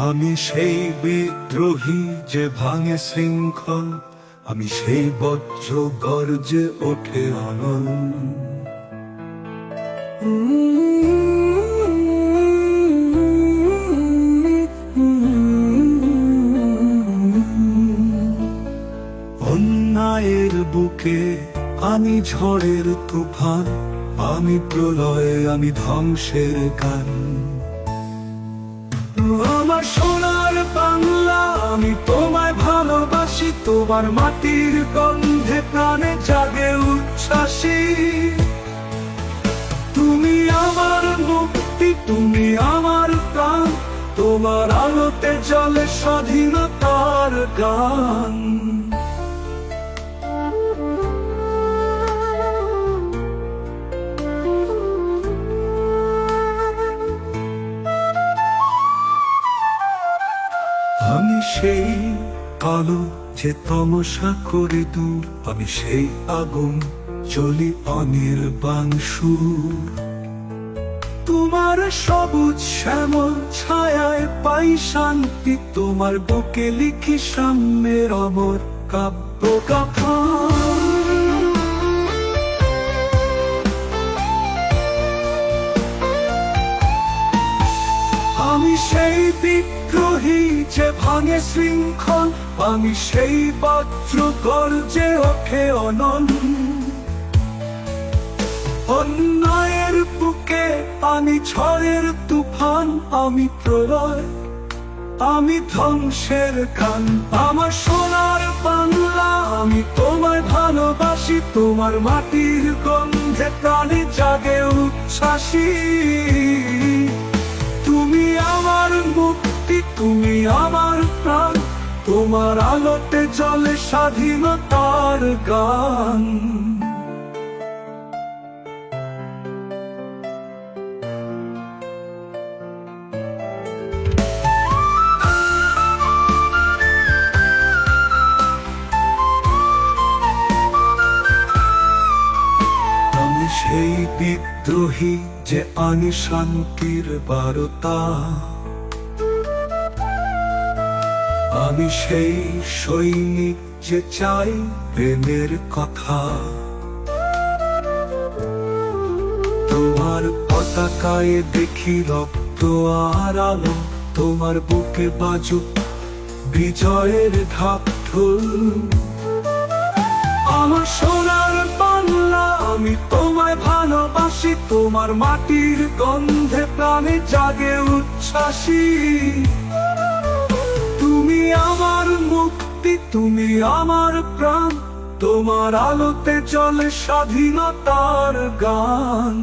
আমি সেই বিদ্রোহী যে ভাঙে শৃঙ্খল, আমি সেই বজ্র গর্জে ওঠে অনল। অন্যায়ের বুকে আমি ঝড়ের তুফান, আমি প্রলয়ে, আমি ধ্বংসের গান। আমার সোনার বাংলা, আমি তোমায় ভালোবাসি, তোমার মাটির গন্ধে প্রাণে জাগে উচ্ছ্বাসী। তুমি আমার মুক্তি, তুমি আমার প্রাণ, তোমার আলোতে জ্বলে স্বাধীনতার গান। আমি সেই আলো যে তমসা করে দূর, আমি সেই আগুন জ্বলি অনির্বাণ সুর। তোমার সবুজ শ্যামল ছায়ায় পাই শান্তি, তোমার বুকে লিখি সাম্যের অমর কাব্য গাথা। আমি সেই বিদ্রোহী যে ভাঙে শৃঙ্খল, আমি সেই বজ্র গর্জে ওঠে অনল। অন্যায়ের বুকে আমি ঝড়ের তুফান, আমি প্রলয়, আমি ধ্বংসের গান। আমার সোনার বাংলা, আমি তোমায় ভালোবাসি, তোমার মাটির গন্ধে প্রাণে জাগে উচ্ছ্বাসী। তুমি আমার মুক্তি, তুমি আমার প্রাণ, তোমার আলোতে জ্বলে স্বাধীনতার গান। আমি সেই বিদ্রোহী যে আনি শান্তির বারতা, আমি সেই সৈনিক যে চাই প্রেমের কথা। তোমার পতাকায় দেখি রক্ত আর আলো, তোমার বুকে বাজুক বিজয়ের ঢাক ঢোল। আমার সোনার বাংলা, আমি তোমায় ভালোবাসি, তোমার মাটির গন্ধে প্রাণে জাগে উচ্ছ্বাসী। তুমি আমার মুক্তি, তুমি আমার প্রাণ, তোমার আলোতে জ্বলে স্বাধীনতার গান।